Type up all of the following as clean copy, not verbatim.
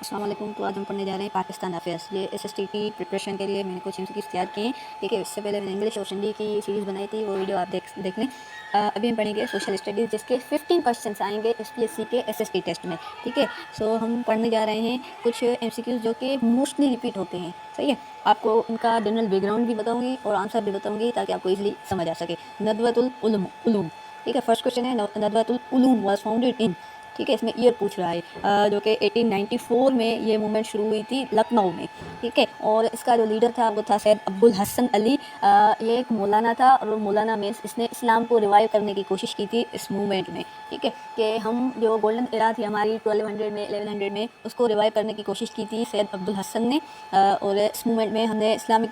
अस्सलाम वालेकुम। तो आज हम पढ़ने जा रहे हैं पाकिस्तान अफेयर्स। ये एसएसटी की प्रिपरेशन के लिए मैंने कुछ एमसीक्यूज़ तैयार किए हैं। ठीक है, इससे पहले मैंने इंग्लिश और हिंदी की सीरीज़ बनाई थी, वो वीडियो आप देख लें। अभी हम पढ़ेंगे सोशल स्टडीज़, जिसके 15 क्वेश्चंस आएंगे एसपीएससी के एसएसटी टेस्ट में। ठीक है, सो हम पढ़ने जा रहे हैं कुछ एमसीक्यूज़ जो कि मोस्टली रिपीट होते हैं। सही है, आपको उनका जनरल बैकग्राउंड भी बताऊँगी और आंसर भी बताऊँगी ताकि आपको ईजिली समझ आ सके। नदवतुल उलूम। ठीक है, फर्स्ट क्वेश्चन है नदवतुल उलूम वाज फाउंडेड इन। ठीक है, इसमें ईयर पूछ रहा है जो कि 1894 में ये मूवमेंट शुरू हुई थी लखनऊ में। ठीक है, और इसका जो लीडर था वो था सैयद अब्दुल हसन अली। ये एक मौलाना था और मौलाना मीन्स इसने इस्लाम को रिवाइव करने की कोशिश की थी इस मूवमेंट में। ठीक है, कि हम जो गोल्डन एरा थी हमारी 1200 में 1100 में, उसको रिवाइव करने की कोशिश की थी सैयद अब्दुल हसन ने। और इस मूवमेंट में हमने इस्लामिक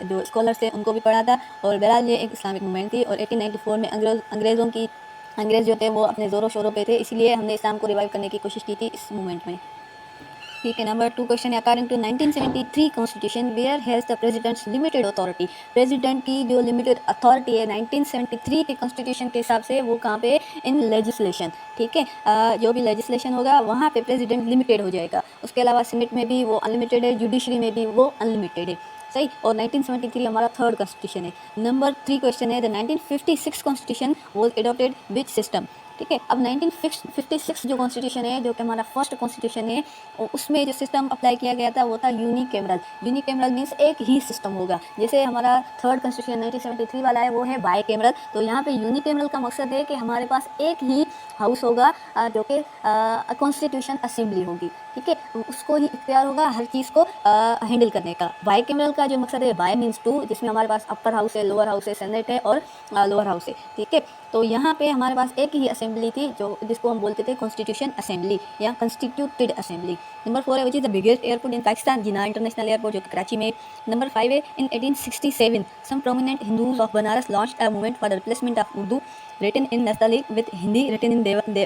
जो स्कॉलर्स थे उनको भी पढ़ा था। और बहरहाल ये एक इस्लामिक मूवमेंट थी। और 1894 में अंग्रेज़ जो थे वो अपने ज़ोरों शोरों पे थे, इसलिए हमने इस्लाम को रिवाइव करने की कोशिश की थी इस मूवमेंट में। ठीक है, नंबर 2 क्वेश्चन है according to 1973 constitution where has the president's limited authority. President की जो लिमिटेड अथॉरिटी है 1973 के कॉन्स्टिट्यूशन के हिसाब से वो कहाँ पे, इन लेजिस्लेशन। ठीक है, जो भी लेजिस्लेशन होगा वहाँ पे प्रेसिडेंट लिमिटेड हो जाएगा। उसके अलावा सीनेट में भी वो अनलिमिटेड है, जुडिशरी में भी वो अनलिमिटेड है। सही, और 1973 हमारा थर्ड कॉन्स्टिट्यूशन है। नंबर 3 क्वेश्चन है the 1956 constitution was adopted which system. ठीक है, अब 1956 जो कॉन्स्टिट्यूशन है, जो कि हमारा फर्स्ट कॉन्स्टिट्यूशन है, उसमें जो सिस्टम अप्लाई किया गया था वो था यूनिकैमरल। यूनिकैमरल मीन्स एक ही सिस्टम होगा। जैसे हमारा थर्ड कॉन्स्टिट्यूशन 1973 वाला है वो है बाईकैमरल। तो यहाँ पे यूनिकैमरल का मकसद है कि हमारे पास एक ही हाउस होगा, जो कि कॉन्स्टिट्यूशन असेंबली होगी। ठीक है, उसको ही इख्तियार होगा हर चीज़ को हैंडल करने का। बाईकैमरल का जो मकसद है, बाई मीन्स टू, जिसमें हमारे पास अपर हाउस है, लोअर हाउस है, सेनेट है और लोअर हाउस है। ठीक है, तो यहाँ पे हमारे पास एक ही असेंबली थी जो जिसको हम बोलते थे कॉन्स्टिट्यूशन असेंबली या कॉन्स्टिट्यूटेड असेंबली। नंबर 4 है which is the biggest airport in Pakistan, Jinnah international airport, जो कि कराची में। नंबर 5 है in 1867 some prominent Hindus of Banaras launched a movement for the replacement of Urdu written in Nastaliq with Hindi written in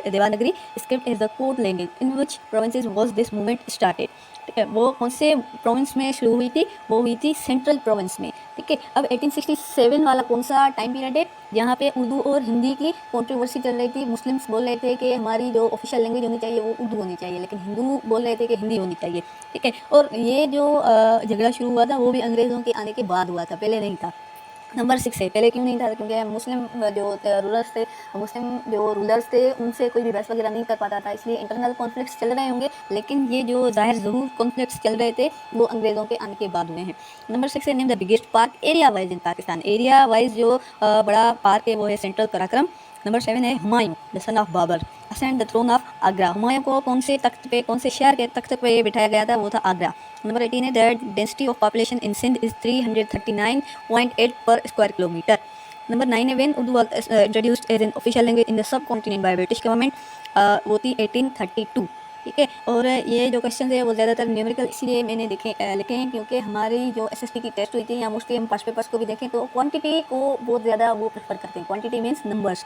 Devanagari script as the code language. In which provinces was this movement started? ठीक है, वो कौन से province में शुरू हुई थी? वो हुई थी सेंट्रल प्रोविंस में। ठीक है, अब 1867 वाला कौन सा टाइम पीरियड है जहाँ पे उर्दू और हिंदी की कंट्रोवर्सी चल रही थी। मुस्लिम्स बोल रहे थे कि हमारी जो ऑफिशियल लैंग्वेज होनी चाहिए वो उर्दू होनी चाहिए, लेकिन हिंदू बोल रहे थे कि हिंदी होनी चाहिए। ठीक है, और ये जो झगड़ा शुरू हुआ था वो भी अंग्रेज़ों के आने के बाद हुआ था, पहले नहीं था। नंबर 6 है, पहले क्यों नहीं था? क्योंकि मुस्लिम जो रूलर्स थे उनसे कोई भी बहस वगैरह नहीं कर पाता था, इसलिए इंटरनल कॉन्फ्लिक्ट्स चल रहे होंगे, लेकिन ये जो ज़ाहिर ज़रूर कॉन्फ्लिक्ट्स चल रहे थे वो अंग्रेज़ों के आने के बाद हुए हैं। नंबर 6 है name the biggest park area wise in Pakistan. Area wise जो बड़ा पार्क है वो है सेंट्रल पराक्रम। नंबर 7 है Humayun the son of Babur ascend the throne of Agra. Humayun को कौन से तख्त पे, कौन से शहर के तख्त पे बिठाया गया था? वो था आगरा। नंबर 18 है that density of population in Sindh is 339.8 per square kilometre. Number 9 है when Urdu introduced as an official language in the subcontinent by British government. वो थी 1832। ठीक है, और ये जो क्वेश्चन है वो ज़्यादातर न्यूमेरिकल इसलिए मैंने लिखे हैं क्योंकि हमारी जो एसएसटी की टेस्ट हुई थी या मोस्टली हम पास्ट पेपर्स को भी देखें तो क्वांटिटी को बहुत ज़्यादा वो प्रेफर करते हैं। Quantity means numbers.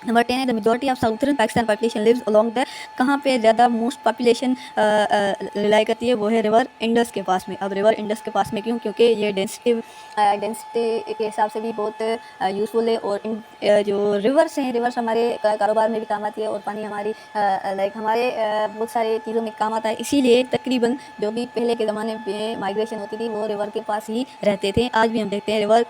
नंबर 10 है the majority of southern Pakistan population lives along the. कहाँ पे ज़्यादा मोस्ट पॉपुलेशन रिलाई करती है? वो है रिवर इंडस के पास में। अब रिवर इंडस के पास में क्यों? क्योंकि ये डेंसिटी के हिसाब से भी बहुत यूज़फुल है। और जो रिवर्स हैं, रिवर्स हमारे कारोबार में भी काम आती है और पानी हमारी लाइक हमारे बहुत सारे चीज़ों में काम आता है। इसीलिए तकरीबन जो भी पहले के ज़माने में माइग्रेशन होती थी वो रिवर के पास ही रहते थे। आज भी हम देखते हैं रिवर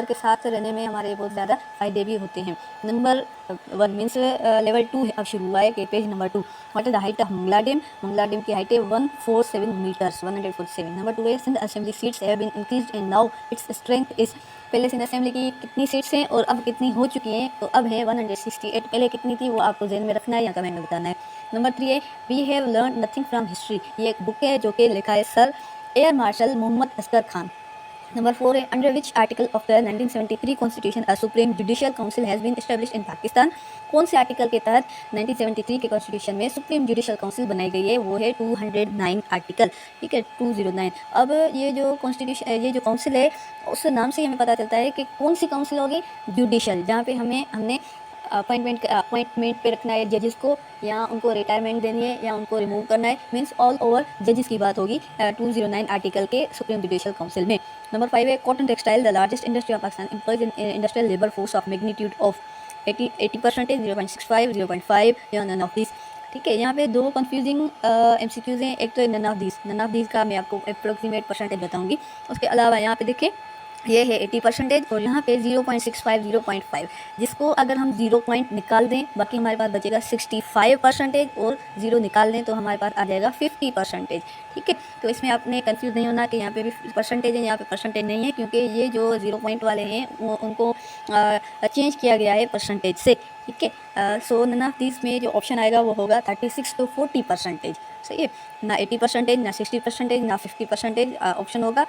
के साथ रहने में हमारे बहुत ज़्यादा फ़ायदे भी होते हैं। नंबर 1 मीन्स लेवल 2 अब शुरू हुआ है कि page number 2 what is the height of Mangla dam. Mangla dam की हाइट है 147 मीटर्स 147। नंबर 2 है Sindh assembly seats have been increased and now its strength is. पहले सिंध असेंबली की कितनी सीट्स हैं और अब कितनी हो चुकी हैं? तो अब है 168। पहले कितनी थी वो आपको जहन में रखना है या कमेंट में बताना है। नंबर 3 है we have learn nothing from history. ये एक बुक है जो कि लिखा है sir air marshal Mohammad Asghar Khan. Number 4 है under which article of the 1973 constitution a supreme judicial council has been established in Pakistan. कौन से आर्टिकल के तहत 1973 के कॉन्स्टिट्यूशन में सुप्रीम जुडिशियल काउंसिल बनाई गई है? वो है 209 आर्टिकल। ठीक है, 209। अब ये जो काउंसिल है उस नाम से हमें पता चलता है कि कौन सी काउंसिल होगी? जुडिशियल, जहाँ पे हमने अपॉइंटमेंट पे रखना है जजेस को, या उनको रिटायरमेंट देनी है या उनको रिमूव करना है, मीन्स ऑल ओवर जजेस की बात होगी 209 आर्टिकल के सुप्रीम जुडिशियल काउंसिल में। नंबर 5 है cotton textile the largest industry of Pakistan employees in industrial labour force of magnitude of 80% 0.65 0.5 या नन ऑफ दिस। ठीक है, यहाँ पे दो कंफ्यूजिंग एमसीक्यूज हैं। एक तो नन ऑफ दीज का मैं आपको अप्रोक्सीमेट परसेंटेज बताऊंगी। उसके अलावा यहाँ पे देखिए ये है 80% और यहाँ पे 0.65 0.5, जिसको अगर हम 0 पॉइंट निकाल दें बाकी हमारे पास बचेगा 65% और 0 निकाल दें तो हमारे पास आ जाएगा 50%। ठीक है, तो इसमें आपने कंफ्यूज नहीं होना कि यहाँ पे भी परसेंटेज है, यहाँ पे परसेंटेज नहीं है, क्योंकि ये जो 0 पॉइंट वाले हैं वो उनको चेंज किया गया है परसेंटेज से। ठीक है, सो नन ऑफ दिस में जो ऑप्शन आएगा वो होगा 36 to 40%। सही है, ना 80% ना 60% ना 50%, ऑप्शन होगा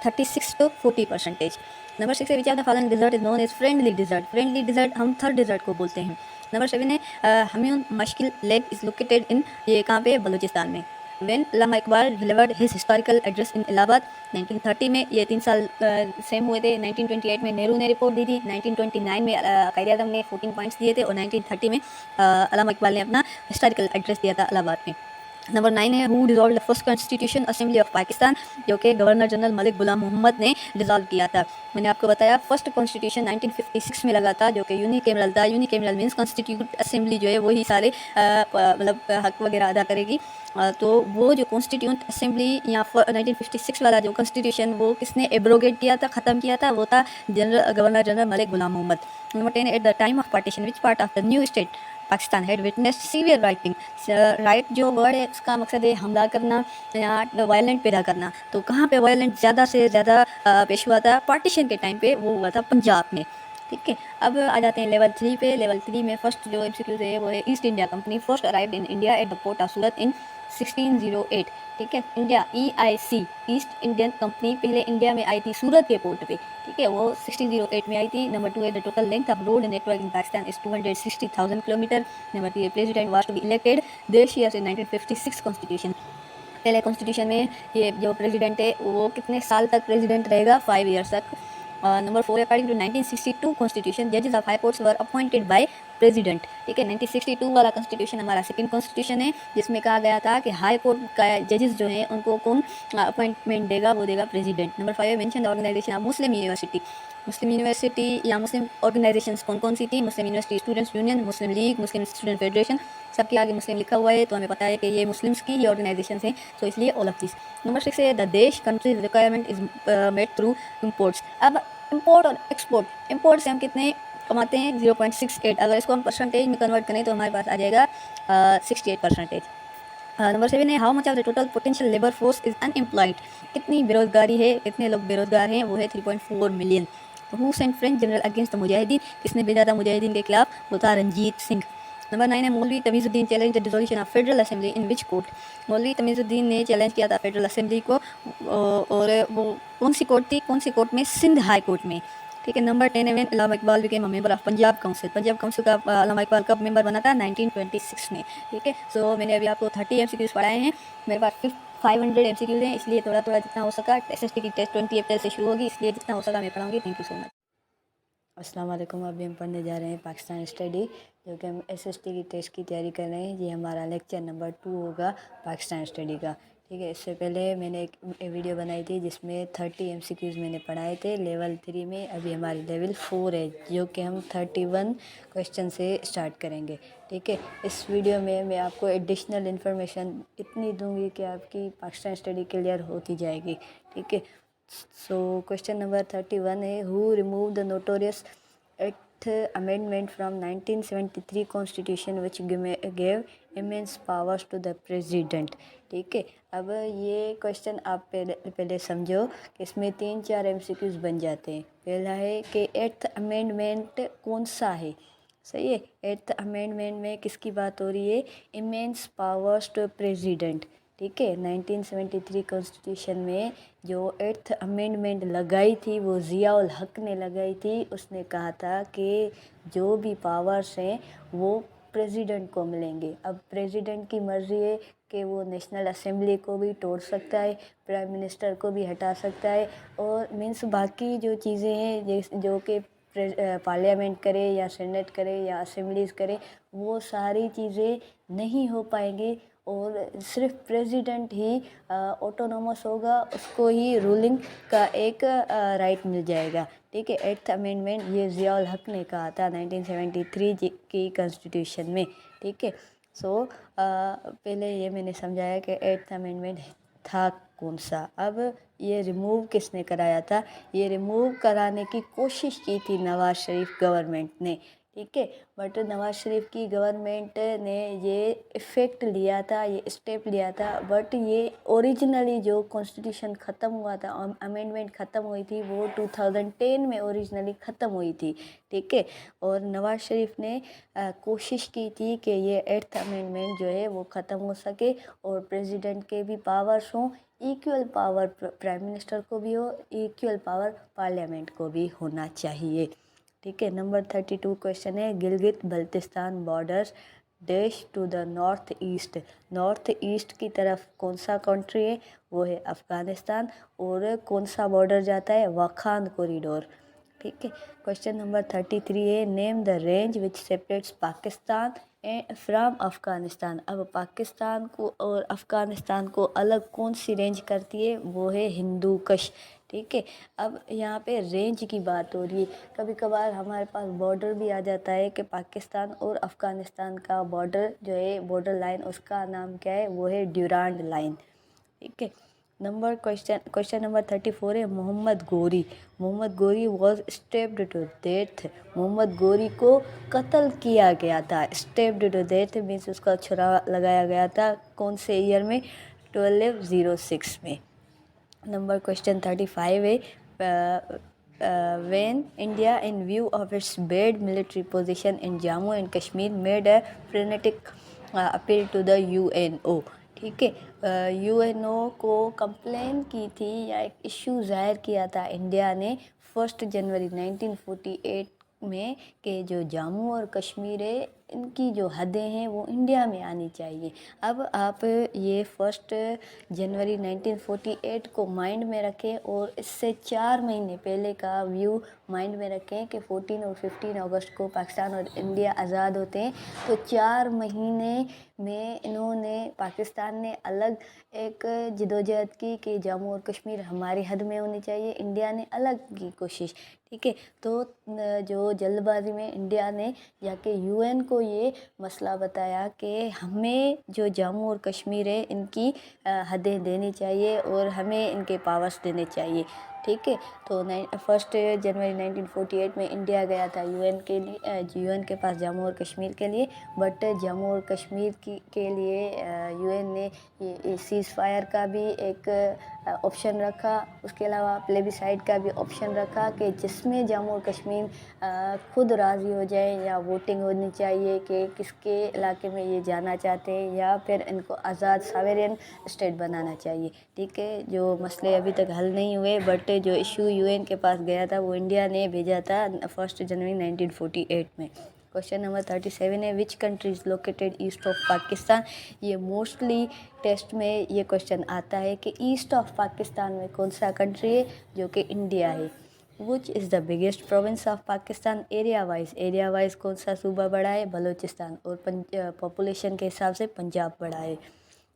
36 to 40%। नंबर 6 है which of the following desert is known as friendly desert. Friendly desert हम थर्ड डिजर्ट को बोलते हैं। नंबर 7 है Hamun Mashkel lake is located in, ये कहाँ पे, बलूचिस्तान में। When Allama Iqbal delivered his historical address in Allahabad 1930 में, ये 3 साल सेम हुए थे। 1928 में नेहरू ने रिपोर्ट दी थी, 1929 में कायदे आज़म ने 14 पॉइंट्स दिए थे और 1930 में अल्लामा इकबाल ने अपना हिस्टोरिकल एड्रेस दिया था इलाहाबाद में। नंबर 9 है who dissolve the first constitution assembly of Pakistan, जो कि गवर्नर जनरल मलिक गुलाम मोहम्मद ने डिजॉल्व किया था। मैंने आपको बताया फर्स्ट कॉन्स्टिट्यूशन 1956 में लगा था, जो कि यूनिकैमरल था। यूनिकैमरल मीन्स कॉन्स्टिट्यूट असेंबली जो है वही सारे मतलब हक वगैरह अदा करेगी। तो वो जो कॉन्स्टिट्यूंट असेंबली या 1956 वाला जो कॉन्स्टिट्यूशन वो किसने एब्रोगेट किया था, ख़त्म किया था, वो था governor general Malik Ghulam Mohammad. Number 10, at the time of partition which part of the new state Pakistan had witnessed severe rioting. Riot जो वर्ड है उसका मकसद है हमला करना या वायलेंट पैदा करना। तो कहाँ पे वायलेंट ज़्यादा से ज़्यादा पेश हुआ था, पार्टीशन के टाइम पे वो हुआ था पंजाब में। ठीक है, अब आ जाते हैं लेवल 3 पे। लेवल 3 में फर्स्ट जो एमसीक्यूज है वो है East India Company first arrived in India at the port of Surat in 1608। ठीक है, India EIC East Indian Company पहले इंडिया में आई थी सूरत के पोर्ट पे। ठीक है, वो 1608 में आई थी। नंबर 2 है the total length of road network in Pakistan is 260,000 kilometre. Number 3 है president was to be elected देश ईयर से 1956 कॉन्स्टिट्यूशन। पहले कॉन्स्टिट्यूशन में ये जो प्रेसिडेंट है वो कितने साल तक प्रेसिडेंट रहेगा, 5 ईयर्स तक। नंबर 4 अकॉर्डिंग टू 1962 कॉन्स्टिट्यूशन जजेस of high courts were appointed by president. ठीक है, 1962 वाला कॉन्स्टिट्यूशन हमारा सेकंड कॉन्स्टिट्यूशन है, जिसमें कहा गया था कि हाई कोर्ट का जजेस जो है उनको कौन अपॉइंटमेंट देगा, वो देगा president. Number 5 mention the organization of Muslim university. Muslim university या मुस्लिम ऑर्गेनाइजेशंस कौन कौन सी थी, Muslim university students union, Muslim League, Muslim student federation, सबके आगे मुस्लिम लिखा हुआ है तो हमें पता है कि ये मुस्लिम्स की ही ऑर्गेनाइजेशन हैं, तो इसलिए ऑल ऑफ दिस। नंबर 6 है द देश countries requirement is made through imports. अब इम्पोर्ट और एक्सपोर्ट, इम्पोर्ट से हम कितने कमाते हैं, 0.68, अगर इसको हम परसेंटेज में कन्वर्ट करें तो हमारे पास आ जाएगा 68%। नंबर 7 है how much of the total potential labour force is unemployed. कितनी बेरोजगारी है, कितने लोग बेरोजगार हैं, वो है 3.4 million. Who sent French general against the Mujahideen, किसने भेजा था मुजाहिदीन के खिलाफ, वो था रंजीत सिंह। नंबर 9 है Maulvi Tamizuddin challenge the dissolution of Federal Assembly in which court. Maulvi Tamizuddin ने चैलेंज किया था फेडरल असेंबली को, और वो कौन सी कोर्ट थी, कौन सी कोर्ट में, सिंध हाई कोर्ट में। ठीक है, नंबर 10 है when Allama Iqbal became a member of Punjab council. Punjab council का अल्लामा इकबाल कब मेंबर बना था, 1926 में। ठीक है, सो मैंने अभी आपको 30 एमसीक्यूज पढ़ाए हैं, मेरे पास 500 एमसीक्यूज हैं, इसलिए थोड़ा थोड़ा जितना हो सका। SST की टेस्ट 20 अप्रैल से शुरू होगी, इसलिए जितना हो सका मैं पढ़ाऊंगी। Thank you so much. अस्सलाम वालेकुम। अभी हम पढ़ने जा रहे हैं पाकिस्तान स्टडी, जो कि हम SST की टेस्ट की तैयारी कर रहे हैं। ये हमारा लेक्चर नंबर 2 होगा पाकिस्तान स्टडी का। ठीक है, इससे पहले मैंने एक वीडियो बनाई थी जिसमें 30 MCQs मैंने पढ़ाए थे लेवल 3 में। अभी हमारी लेवल 4 है, जो कि हम 31 क्वेश्चन से स्टार्ट करेंगे। ठीक है, इस वीडियो में मैं आपको एडिशनल इन्फॉर्मेशन इतनी दूंगी कि आपकी पाकिस्तान स्टडी क्लियर होती जाएगी। ठीक है, सो क्वेश्चन नंबर 31 है who remove the notorious eighth amendment from 1973 constitution which gave immense powers to the president. ठीक है, अब ये क्वेश्चन आप पहले समझो कि इसमें 3-4 MCQs बन जाते हैं। पहला है कि एट्थ अमेंडमेंट कौन सा है। सही है, एट्थ अमेंडमेंट में किसकी बात हो रही है, इमेंस पावर्स टू प्रेसिडेंट। ठीक है, 1973 कॉन्स्टिट्यूशन में जो एट्थ अमेंडमेंट लगाई थी वो ज़ियाउल हक ने लगाई थी। उसने कहा था कि जो भी पावर्स हैं वो प्रेसिडेंट को मिलेंगे। अब प्रेसिडेंट की मर्ज़ी है कि वो नेशनल असेंबली को भी तोड़ सकता है, प्राइम मिनिस्टर को भी हटा सकता है, और मीन्स बाकी जो चीज़ें हैं जो कि पार्लियामेंट करे या सेनेट करे या असेंबलीज करे, वो सारी चीज़ें नहीं हो पाएंगी, और सिर्फ प्रेसिडेंट ही ऑटोनोमस होगा, उसको ही रूलिंग का एक राइट मिल जाएगा। ठीक है, एट्थ अमेंडमेंट ये ज़ियाउल हक ने कहा था 1973 की कॉन्स्टिट्यूशन में। ठीक है, पहले ये मैंने समझाया कि एट्थ अमेंडमेंट था कौन सा। अब ये रिमूव किसने कराया था? ये रिमूव कराने की कोशिश की थी नवाज शरीफ गवर्नमेंट ने, ठीक है। बट नवाज शरीफ की गवर्नमेंट ने ये इफ़ेक्ट लिया था, ये स्टेप लिया था, बट ये ओरिजिनली जो कॉन्स्टिट्यूशन ख़त्म हुआ था, अमेंडमेंट ख़त्म हुई थी, वो 2010 में ओरिजिनली ख़त्म हुई थी, ठीक है। और नवाज शरीफ ने कोशिश की थी कि ये एट्थ अमेंडमेंट जो है वो ख़त्म हो सके और प्रेसिडेंट के भी पावर्स हों, इक्वल पावर प्राइम मिनिस्टर को भी हो, इक्वल पावर पार्लियामेंट को भी होना चाहिए, ठीक है। नंबर 32 क्वेश्चन है, Gilgit Baltistan borders dash to the north east की तरफ कौन सा कंट्री है? वो है अफ़गानिस्तान। और कौन सा बॉर्डर जाता है? वाखान कॉरिडोर, ठीक है। क्वेश्चन नंबर 33 है, name the range which separates Pakistan from Afghanistan. अब पाकिस्तान को और अफ़गानिस्तान को अलग कौन सी रेंज करती है? वो है हिंदू कश, ठीक है। अब यहाँ पे रेंज की बात हो रही है। कभी कभार हमारे पास बॉर्डर भी आ जाता है कि पाकिस्तान और अफ़गानिस्तान का बॉर्डर जो है, बॉर्डर लाइन, उसका नाम क्या है? वो है ड्यूरांड लाइन, ठीक है। क्वेश्चन नंबर 34 है, Mohammad Ghori was stepped to death. Mohammad Ghori को कत्ल किया गया था। स्टेप्ड टू डेथ मीन्स उसका छुरा लगाया गया था। कौन से ईयर में? 1206 में। नंबर क्वेश्चन 35 है, when India, in view of its bad military position in Jammu and Kashmir, made a frenetic appeal to the UNO, ठीक है। यूएनओ को कंप्लेन की थी या एक इशू जाहिर किया था इंडिया ने 1 जनवरी 1948 में कि जो जम्मू और कश्मीर है, इनकी जो हदें हैं वो इंडिया में आनी चाहिए। अब आप ये 1 जनवरी 1948 को माइंड में रखें और इससे 4 महीने पहले का व्यू माइंड में रखें कि 14 और 15 अगस्त को पाकिस्तान और इंडिया आज़ाद होते हैं। तो 4 महीने में इन्होंने, पाकिस्तान ने अलग एक जदोजहद की कि जम्मू और कश्मीर हमारी हद में होनी चाहिए, इंडिया ने अलग की कोशिश, ठीक है। तो जो जल्दबाजी में इंडिया ने जाके यूएन को ये मसला बताया कि हमें जो जम्मू और कश्मीर है इनकी हदें देनी चाहिए और हमें इनके पावर्स देने चाहिए, ठीक है। तो 1 जनवरी 1948 में इंडिया गया था यूएन के लिए, यूएन के पास जम्मू और कश्मीर के लिए। बट जम्मू और कश्मीर के लिए यूएन ने ये सीज़ फायर का भी एक ऑप्शन रखा। उसके अलावा प्लेबिसाइड का भी ऑप्शन रखा कि जिसमें जम्मू और कश्मीर खुद राज़ी हो जाए, या वोटिंग होनी चाहिए कि किसके इलाके में ये जाना चाहते हैं, या फिर इनको आज़ाद सावेरियन स्टेट बनाना चाहिए, ठीक है। जो मसले अभी तक हल नहीं हुए, बट जो इशू यूएन के पास गया था वो इंडिया ने भेजा था 1 जनवरी 1948 में। क्वेश्चन नंबर 37 है, which country is located east of Pakistan. ये मोस्टली टेस्ट में ये क्वेश्चन आता है कि ईस्ट ऑफ पाकिस्तान में कौन सा कंट्री है, जो कि इंडिया है। Which is the biggest province of Pakistan area wise कौन सा सूबा बड़ा है? बलूचिस्तान। और पॉपुलेशन के हिसाब से पंजाब बड़ा है।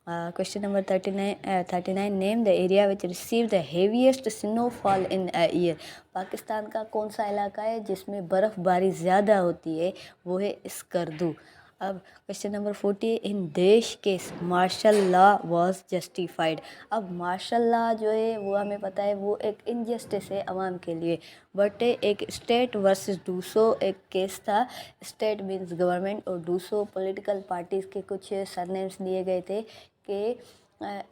Question number 39 name the area which receive the heaviest snowfall in a year. Pakistan का कौन सा इलाका है जिसमें बर्फ़बारी ज़्यादा होती है? वो है स्कर्दू। अब क्वेश्चन नंबर 40, इन देश के मार्शल लॉ वॉज जस्टिफाइड। अब मार्शल लॉ जो है वो हमें पता है वो एक इनजस्टिस है अवाम के लिए, बट एक स्टेट वर्सेस डूसो एक केस था। स्टेट मीन्स गवर्नमेंट और डूसो पॉलिटिकल पार्टीज़ के कुछ सरनेम्स लिए गए थे कि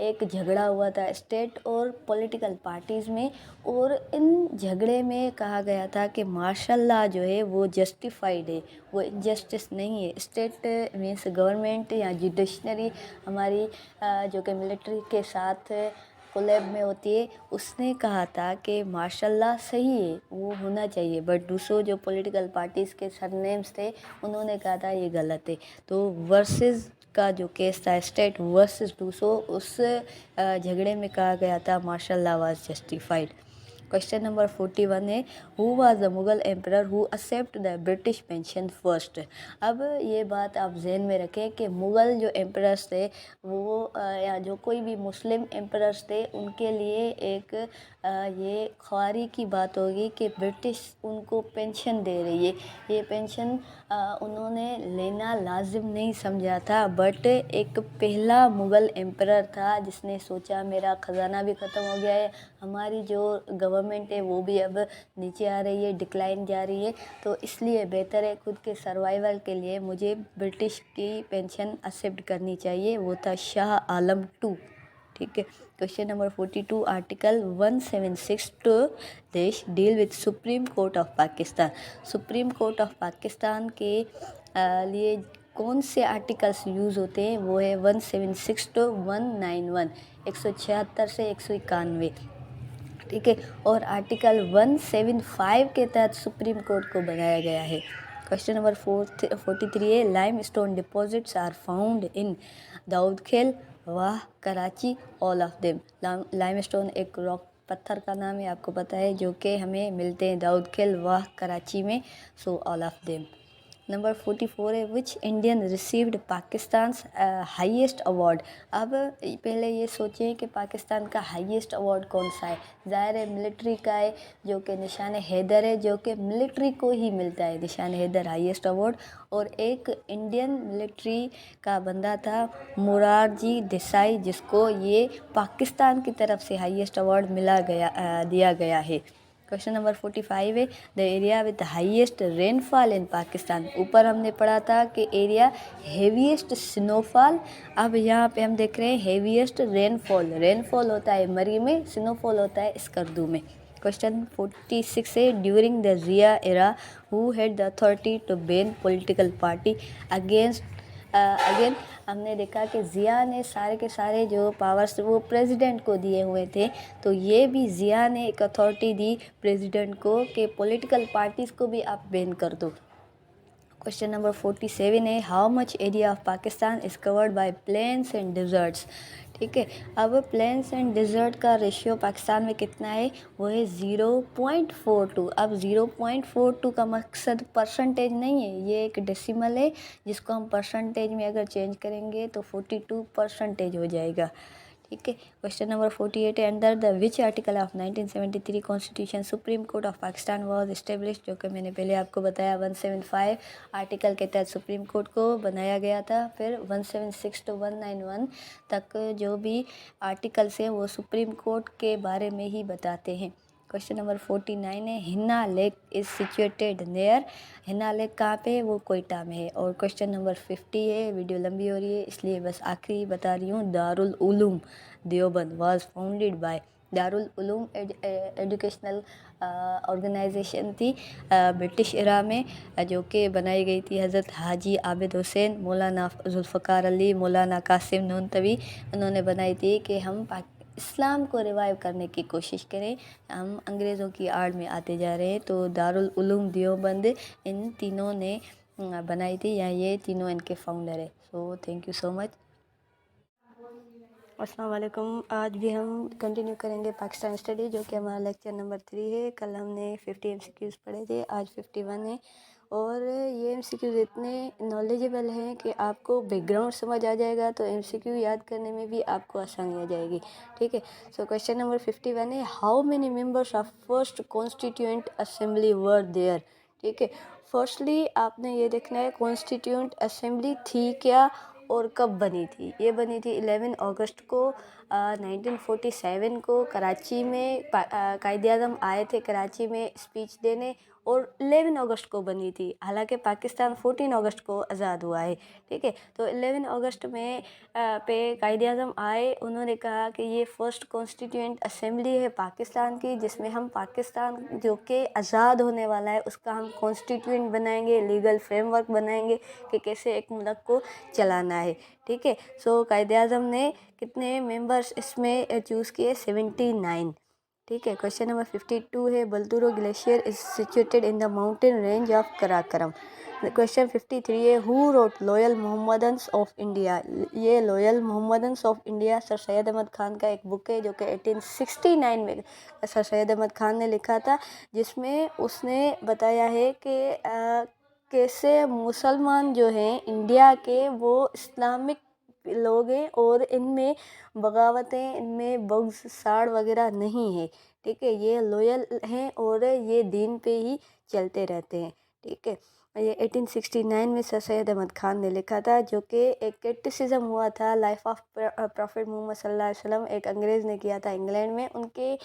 एक झगड़ा हुआ था स्टेट और पॉलिटिकल पार्टीज़ में, और इन झगड़े में कहा गया था कि मार्शल लॉ जो है वो जस्टिफाइड है, वो इनजस्टिस नहीं है। स्टेट मीन्स गवर्नमेंट या जुडिशनरी हमारी जो कि मिलिट्री के साथ कोलैब में होती है, उसने कहा था कि मार्शल लॉ सही है, वो होना चाहिए। बट दूसरों जो पॉलिटिकल पार्टीज़ के सरनेम्स थे उन्होंने कहा था ये गलत है। तो वर्सेस का जो केस था स्टेट वर्सेस डूसो, उस झगड़े में कहा गया था martial law was justified. Question number 41 है, who was the Mughal emperor who accept the British pension first. अब ये बात आप जहन में रखें कि मुगल जो एम्परर्स थे वो या जो कोई भी मुस्लिम एम्परर्स थे उनके लिए एक ये ख्वारी की बात होगी कि ब्रिटिश उनको पेंशन दे रही है। ये पेंशन उन्होंने लेना लाजिम नहीं समझा था, बट एक पहला मुग़ल एम्परर था जिसने सोचा मेरा ख़जाना भी ख़त्म हो गया है, हमारी जो गवर्नमेंट है वो भी अब नीचे आ रही है, डिक्लाइन जा रही है, तो इसलिए बेहतर है खुद के सर्वाइवल के लिए मुझे ब्रिटिश की पेंशन एक्सेप्ट करनी चाहिए। वो था शाह आलम टू। ठीक है। क्वेश्चन नंबर 42, आर्टिकल 176 टू देश deal with supreme court of Pakistan. Supreme court of Pakistan के लिए कौन से आर्टिकल्स यूज़ होते हैं? वो है 176 टू 191, 176 से 191। ठीक है। और आर्टिकल 175 के तहत सुप्रीम कोर्ट को बनाया गया है। क्वेश्चन नंबर 43 है, limestone deposits are found in Daud Khel, Wah, Karachi, all of them. Limestone एक रॉक पत्थर का नाम है, आपको पता है, जो कि हमें मिलते हैं दाऊद खेल, वाह, कराची में, so all of them. Number 44 है, which Indian received Pakistan highest award. अब पहले ये सोचें कि पाकिस्तान का हाईएस्ट अवार्ड कौन सा है। ज़ाहिर है मिलिट्री का है, जो कि निशान हैदर है, जो कि मिलिट्री को ही मिलता है निशान हैदर हाईएस्ट अवार्ड। और एक इंडियन मिलिट्री का बंदा था मुरारजी देसाई, जिसको ये पाकिस्तान की तरफ से हाईएस्ट अवार्ड दिया गया है। क्वेश्चन नंबर 45 है, the area with highest rainfall in Pakistan. ऊपर हमने पढ़ा था कि एरिया हेवीएस्ट स्नोफॉल, अब यहाँ पे हम देख रहे हैं हेवीएस्ट रेनफॉल। रेनफॉल होता है मरी में, स्नोफॉल होता है स्कर्दू में। क्वेश्चन 46 है, during the Zia era who had the authority to ban political party against. Again हमने देखा कि ज़िया ने सारे के सारे जो पावर्स वो प्रेसिडेंट को दिए हुए थे, तो ये भी ज़िया ने एक अथॉरिटी दी प्रेसिडेंट को कि पॉलिटिकल पार्टीज़ को भी आप बैन कर दो। क्वेश्चन नंबर 47 है, how much area of Pakistan is covered by plains and deserts. ठीक है। अब प्लेन्स एंड डिज़र्ट का रेशियो पाकिस्तान में कितना है? वो है 0.42। अब 0.42 का मकसद परसेंटेज नहीं है, ये एक डेसिमल है, जिसको हम परसेंटेज में अगर चेंज करेंगे तो 42% हो जाएगा। ठीक है। क्वेश्चन नंबर 48 है, under the which article of 1973 constitution supreme court of Pakistan was establish. जो कि मैंने पहले आपको बताया 175 आर्टिकल के तहत सुप्रीम कोर्ट को बनाया गया था। फिर 176 टू 191 तक जो भी आर्टिकल्स हैं वो सुप्रीम कोर्ट के बारे में ही बताते हैं। क्वेश्चन नंबर 49 है, हिन्ना लेक इज़ सिचुएटेड नियर। हिन्ना लेक कहाँ पे है? वो कोयटा में है। और क्वेश्चन नंबर 50 है, वीडियो लंबी हो रही है इसलिए बस आखिरी बता रही हूँ, Darul Uloom Deoband was founded by. Darul Uloom educational organisation थी ब्रिटिश इरा में, जो कि बनाई गई थी हज़रत हाजी आबिद हुसैन, मौलाना जुल्फ़कार अली, मौलाना कासिम नूनतवी, उन्होंने बनाई थी कि हम इस्लाम को रिवाइव करने की कोशिश करें, हम अंग्रेज़ों की आड़ में आते जा रहे हैं। तो दारुल उलूम देवबंद इन तीनों ने बनाई थी, या ये तीनों इनके फाउंडर है। So thank you so much. अस्सलाम वालेकुम। आज भी हम कंटिन्यू करेंगे पाकिस्तान स्टडी, जो कि हमारा लेक्चर नंबर 3 है। कल हमने 50 MCQs पढ़े थे, आज 51 है। और ये MCQs इतने नॉलेजेबल हैं कि आपको बैकग्राउंड समझ आ जाएगा, तो MCQ याद करने में भी आपको आसानी आ जाएगी। ठीक है। सो क्वेश्चन नंबर 51 है, how many members of first constituent assembly were there. ठीक है। फर्स्टली आपने ये देखना है कॉन्स्टिट्यूएंट असेंबली थी क्या और कब बनी थी। ये बनी थी 11 अगस्त को 1947 को कराची में। कायदे आज़म आए थे कराची में स्पीच देने, और 11 अगस्त को बनी थी। हालांकि पाकिस्तान 14 अगस्त को आज़ाद हुआ है। ठीक है। तो 11 अगस्त में पे कायदे आज़म आए, उन्होंने कहा कि ये फर्स्ट कॉन्स्टिट्यूएंट असेंबली है पाकिस्तान की, जिसमें हम पाकिस्तान जो कि आज़ाद होने वाला है उसका हम कॉन्स्टिट्यूएंट बनाएंगे, लीगल फ्रेमवर्क बनाएंगे कि कैसे एक मुल्क को चलाना है। ठीक है। सो कायदे आज़म ने कितने मेंबर्स इसमें चूज़ किए? 79। ठीक है। क्वेश्चन नंबर 52 है, Baltoro glacier is situated in the mountain range of Karakoram. Question 53 है, who wrote Loyal Mohammedans of India. ये Loyal Mohammedans of India sir Syed Ahmad Khan का एक बुक है जो कि 1869 में सर सैयद अहमद खान ने लिखा था, जिसमें उसने बताया है कि कैसे मुसलमान जो हैं इंडिया के वो इस्लामिक लोग हैं और इनमें बगावतें, इनमें बग्स साड़ वगैरह नहीं है। ठीक है, ये लॉयल हैं और ये दीन पे ही चलते रहते हैं। ठीक है, ये 1869 में सर सैयद अहमद खान ने लिखा था, जो कि एक क्रिटिसिज्म हुआ था लाइफ ऑफ प्रॉफिट मोहम्मद सल्लल्लाहु अलैहि वसल्लम, एक अंग्रेज़ ने किया था इंग्लैंड में। उनके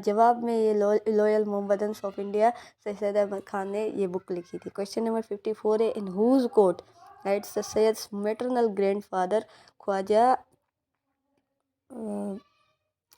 जवाब में ये Loyal Mohammedans of India sir Syed Ahmad Khan ने ये बुक लिखी थी। क्वेश्चन नंबर 54 है, in whose court writes sir Syed's maternal grandfather Khwaja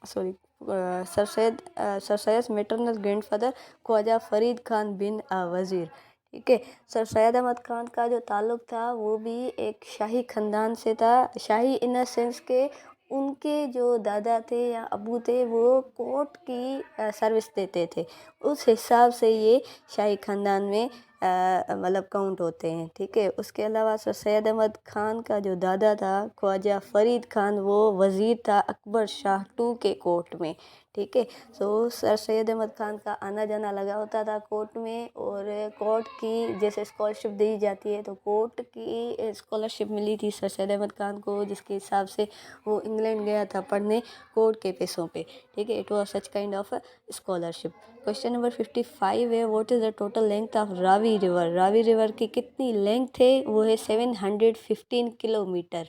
sorry sir Syed maternal grandfather Khwaja Farid Khan bin Wazir. ठीक है, सर सैयद अहमद खान का जो ताल्लुक़ था वो भी एक शाही ख़ानदान से था। शाही इन द सेंस के उनके जो दादा थे या अबू थे वो कोर्ट की सर्विस देते थे, उस हिसाब से ये शाही ख़ानदान में मतलब काउंट होते हैं। ठीक है, उसके अलावा सर सैयद अहमद खान का जो दादा था ख्वाजा फरीद खान, वो वज़ीर था अकबर शाह टू के कोर्ट में। ठीक है, सो सर सैयद अहमद खान का आना जाना लगा होता था कोर्ट में, और कोर्ट की जैसे स्कॉलरशिप दी जाती है तो कोर्ट की स्कॉलरशिप मिली थी सर सैयद अहमद खान को, जिसके हिसाब से वो इंग्लैंड गया था पढ़ने कोर्ट के पैसों पे। ठीक है, it was such kind of scholarship. Question number 55 है, what is the total length of Ravi river. Ravi river की कितनी लेंथ है, वो है 715 किलोमीटर।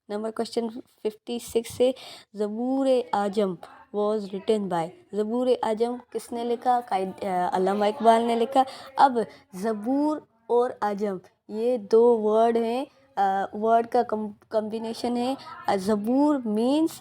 नंबर क्वेश्चन 56 से, ज़बूर आजम वॉज रिटन बाय। ज़बूर आजम किसने लिखा? अल्लामा इकबाल ने लिखा। अब ज़बूर और आजम ये दो वर्ड हैं, वर्ड का कम्बिनेशन है। ज़बूर मीन्स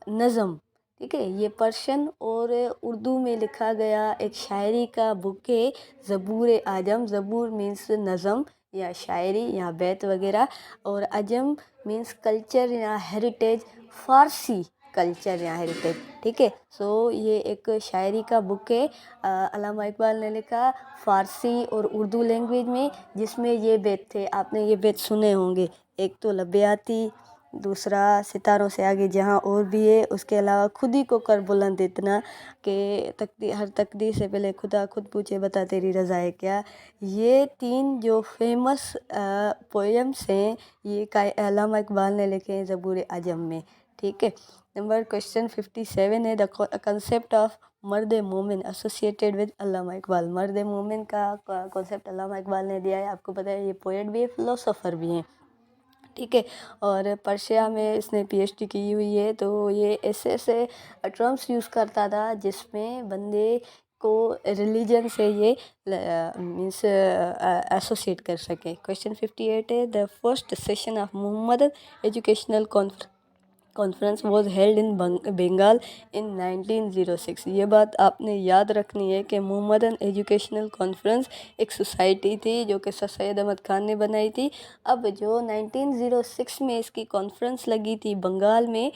नज़म। ठीक है, ये पर्शियन और उर्दू में लिखा गया एक शायरी का बुक है ज़बूर आजम। ज़बूर मीन्स नज़म या शायरी या बैत वगैरह, और अजम मीन्स कल्चर या हेरिटेज, फ़ारसी कल्चर या हेरिटेज। ठीक है, सो ये एक शायरी का बुक है, अल्लामा इकबाल ने लिखा फ़ारसी और उर्दू लैंग्वेज में, जिसमें ये बैत थे। आपने ये बैत सुने होंगे, एक तो लब्याती, दूसरा सितारों से आगे जहाँ और भी है, उसके अलावा खुद ही को कर बुलंद इतना कि हर तकदीर से पहले खुदा खुद पूछे बता तेरी रज़ा है क्या। ये तीन जो फेमस पोएम्स हैं ये अल्लामा इकबाल ने लिखे हैं ज़बूर आजम में। ठीक है, नंबर क्वेश्चन 57 है, द कंसेप्ट ऑफ मर्द मोमिन एसोसिएटेड विद अल्लामा इकबाल। मर्द मोमिन का कॉन्सेप्ट अल्लामा इकबाल ने दिया है। आपको पता है ये पोएट भी है, फ़िलोसोफ़र भी हैं। ठीक है, और पर्शिया में इसने पीएचडी की हुई है, तो ये ऐसे ऐसे टर्म्स यूज़ करता था जिसमें बंदे को रिलीजन से ये मीन्स एसोसिएट कर सके। क्वेश्चन 58 है, the first session of Mohammad Educational Conference was held in Bengal in 1906। ये बात आपने याद रखनी है कि मोहम्मदन एजुकेशनल कॉन्फ्रेंस एक सोसाइटी थी जो कि सर सैयद अहमद खान ने बनाई थी। अब जो 1906 में इसकी कॉन्फ्रेंस लगी थी बंगाल में,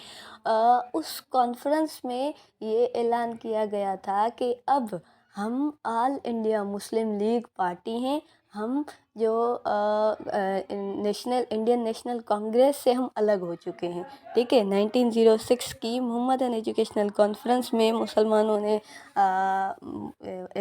उस कॉन्फ्रेंस में ये ऐलान किया गया था कि अब हम all India Muslim league party हैं, हम जो इंडियन नेशनल कांग्रेस से हम अलग हो चुके हैं। ठीक है, 1906 की मोहम्मदन एजुकेशनल कॉन्फ्रेंस में मुसलमानों ने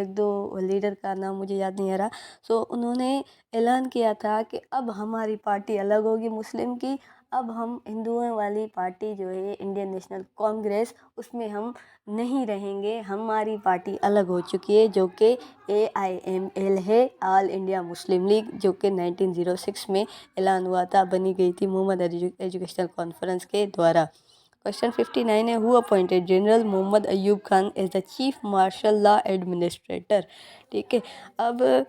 एक दो लीडर का नाम मुझे याद नहीं आ रहा, सो उन्होंने ऐलान किया था कि अब हमारी पार्टी अलग होगी मुस्लिम की, अब हम हिंदुओं वाली पार्टी जो है इंडियन नेशनल कांग्रेस, उसमें हम नहीं रहेंगे, हमारी पार्टी अलग हो चुकी है जो कि AIML है, ऑल इंडिया मुस्लिम लीग, जो कि 1906 में ऐलान हुआ था, बनी गई थी मोहम्मद एजुकेशनल कॉन्फ्रेंस के द्वारा। क्वेश्चन 59 है, who appointed general Mohammad Ayub Khan as the chief martial law administrator. ठीक है, अब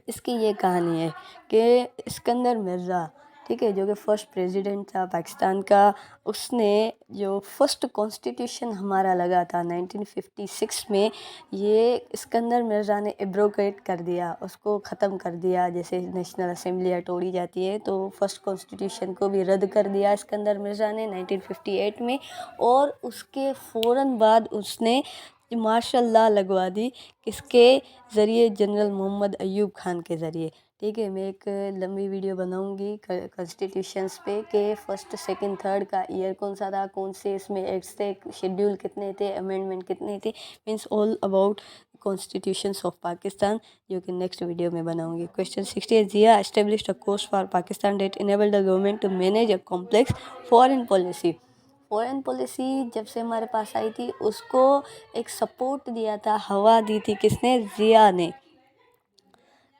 इसकी ये कहानी है कि सिकंदर मिर्ज़ा, ठीक है, जो कि फर्स्ट प्रेसिडेंट था पाकिस्तान का, उसने जो फर्स्ट कॉन्स्टिट्यूशन हमारा लगा था 1956 में, ये सिकंदर मिर्ज़ा ने एब्रोगेट कर दिया, उसको ख़त्म कर दिया। जैसे नेशनल असेंबली तोड़ी जाती है तो फर्स्ट कॉन्स्टिट्यूशन को भी रद्द कर दिया सिकंदर मिर्ज़ा ने 1958 में, और उसके फ़ौरन बाद उसने मार्शल लॉ लगवा दी, किसके ज़रिए? जनरल मोहम्मद अयूब खान के ज़रिए। ठीक है। मैं एक लंबी वीडियो बनाऊंगी कॉन्स्टिट्यूशंस पे कि फर्स्ट सेकंड थर्ड का ईयर कौन सा था, कौन से इसमें एक्ट्स थे, शेड्यूल कितने थे, अमेंडमेंट कितने थे, means all about constitutions of Pakistan, जो कि नेक्स्ट वीडियो में बनाऊंगी। क्वेश्चन 60 है, Zia established a course for Pakistan that enabled the government to manage a complex foreign policy. Foreign policy जब से हमारे पास आई थी उसको एक सपोर्ट दिया था, हवा दी थी किसने? जिया ने।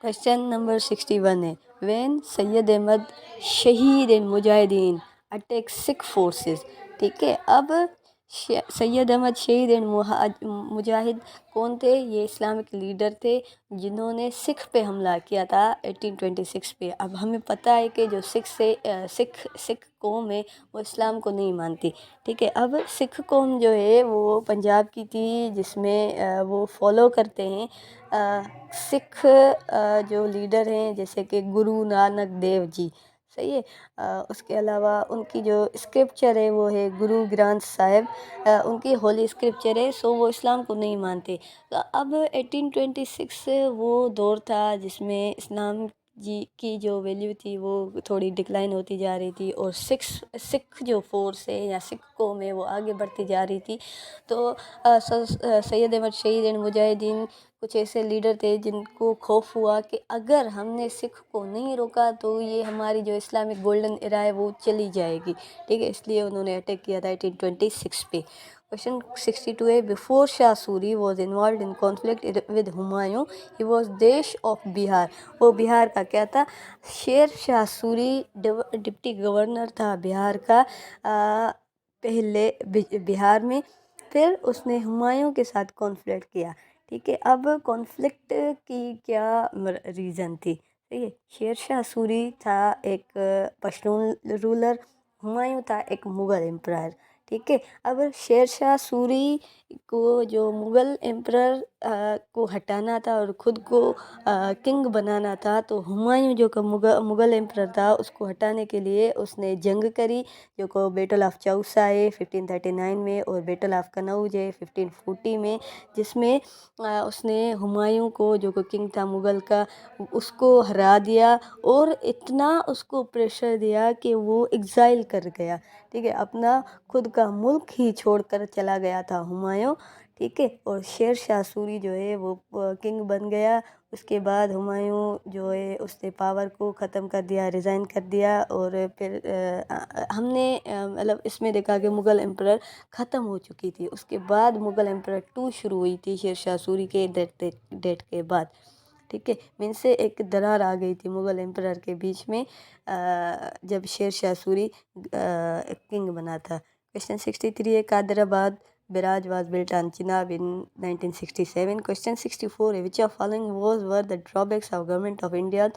क्वेश्चन नंबर 61 है, व्हेन सैयद अहमद शहीद and Mujahideen attack Sikh forces. ठीक है, अब सैयद अहमद शहीद एंड मुजाहिद कौन थे? ये इस्लामिक लीडर थे जिन्होंने सिख पे हमला किया था 1826 पे। अब हमें पता है कि जो सिख कौम है वो इस्लाम को नहीं मानती। ठीक है, अब सिख कौम जो है वो पंजाब की थी, जिसमें वो फॉलो करते हैं सिख जो लीडर हैं जैसे कि गुरु नानक देव जी। सही है। उसके अलावा उनकी जो स्क्रिप्चर है वो है गुरु ग्रंथ साहिब, उनकी होली स्क्रिप्चर है, सो वो इस्लाम को नहीं मानते। तो अब 1826 वो दौर था जिसमें इस्लाम जी की जो वैल्यू थी वो थोड़ी डिक्लाइन होती जा रही थी, और सिख जो फोर्स है या सिख कौम है वो आगे बढ़ती जा रही थी। तो सैयद अहमद शहीद एंड मुजाहिदीन कुछ ऐसे लीडर थे जिनको खौफ हुआ कि अगर हमने सिख को नहीं रोका तो ये हमारी जो इस्लामिक गोल्डन एरा है वो चली जाएगी। ठीक है, इसलिए उन्होंने अटैक किया था 1826 पे। क्वेश्चन 62 है, before Shah Suri was involve in conflict with Humayun he was देश ऑफ बिहार। वो बिहार का क्या था? शेर शाह सूरी डिप्टी गवर्नर था बिहार का पहले बिहार में, फिर उसने हुमायूं के साथ कॉन्फ्लिक्ट किया। ठीक है, अब कॉन्फ्लिक्ट की क्या रीज़न थी? ठीक है, शेर शाह सूरी था एक पश्तून रूलर, हुमायूं था एक मुग़ल एम्परर। ठीक है, अब शेर शाह सूरी को जो मुग़ल एम्परर को हटाना था और ख़ुद को किंग बनाना था, तो हुमायूं जो का मुग़ल एम्परर था उसको हटाने के लिए उसने जंग करी, जो को बैटल ऑफ चौसा है 1539 में, और बैटल ऑफ कनौज है 1540 में, जिसमें उसने हुमायूं को जो को किंग था मुग़ल का उसको हरा दिया, और इतना उसको प्रेशर दिया कि वो एग्ज़ाइल कर गया। ठीक है, अपना खुद का मुल्क ही छोड़कर चला गया था हुमायूं। ठीक है, और शेर शाह सूरी जो है वो किंग बन गया। उसके बाद हुमायूं जो है उसने पावर को ख़त्म कर दिया, रिज़ाइन कर दिया, और फिर हमने मतलब इसमें देखा कि मुग़ल एम्परर ख़त्म हो चुकी थी। उसके बाद मुग़ल एम्परर 2 शुरू हुई थी शेर शाह सूरी के डेट के बाद। ठीक है, मीन्स से एक दरार आ गई थी मुग़ल एम्परर के बीच में जब शेर शाह सूरी किंग बना था। क्वेश्चन 63 है, Qadirabad barrage was built on Chenab in 1967. Question 64 है, which of following were the drawbacks of Government of India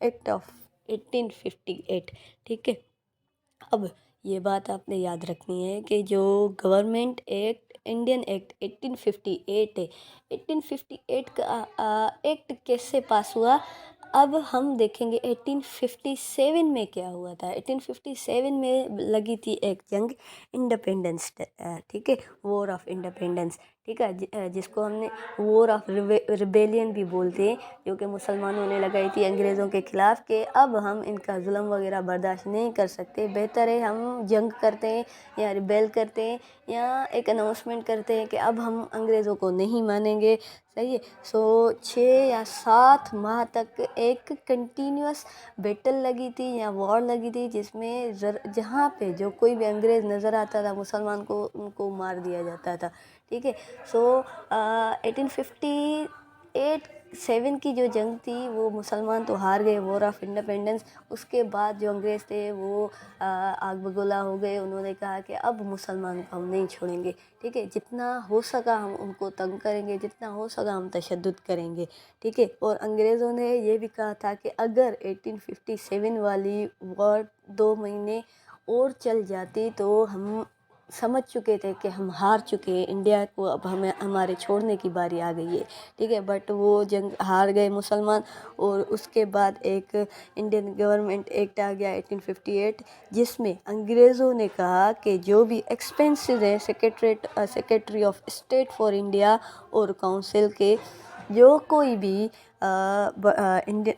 Act of 1858। ठीक है, अब ये बात आपने याद रखनी है कि जो गवर्नमेंट एक्ट इंडियन एक्ट 1858 है, 1858 का एक्ट कैसे पास हुआ? अब हम देखेंगे 1857 में क्या हुआ था। 1857 में लगी थी एक जंग, इंडिपेंडेंस। ठीक है, वॉर ऑफ इंडिपेंडेंस। ठीक है, जिसको हमने वॉर ऑफ रिबेलियन भी बोलते हैं, जो कि मुसलमानों ने लगाई थी अंग्रेज़ों के ख़िलाफ़, के अब हम इनका जुल्म वगैरह बर्दाश्त नहीं कर सकते, बेहतर है हम जंग करते हैं या रिबेल करते हैं या एक अनाउंसमेंट करते हैं कि अब हम अंग्रेज़ों को नहीं मानेंगे। सही है, सो 6 या 7 माह तक एक कंटिन्यूस बैटल लगी थी या वॉर लगी थी, जिसमें जहाँ पे जो कोई भी अंग्रेज़ नज़र आता था मुसलमान को उनको मार दिया जाता था। ठीक है, सो 1857 की जो जंग थी वो मुसलमान तो हार गए, वॉर ऑफ इंडिपेंडेंस। उसके बाद जो अंग्रेज़ थे वो आग बगोला हो गए, उन्होंने कहा कि अब मुसलमान को हम नहीं छोड़ेंगे। ठीक है, जितना हो सका हम उनको तंग करेंगे, जितना हो सका हम तशद्दुद करेंगे। ठीक है, और अंग्रेज़ों ने ये भी कहा था कि अगर 1857 वाली वॉर 2 महीने और चल जाती तो हम समझ चुके थे कि हम हार चुके हैं, इंडिया को अब हमें हमारे छोड़ने की बारी आ गई है। ठीक है, बट वो जंग हार गए मुसलमान, और उसके बाद एक इंडियन गवर्नमेंट एक्ट आ गया 1858, जिसमें अंग्रेज़ों ने कहा कि जो भी एक्सपेंसेस है secretary of state for India और काउंसिल के, जो कोई भी इंडियन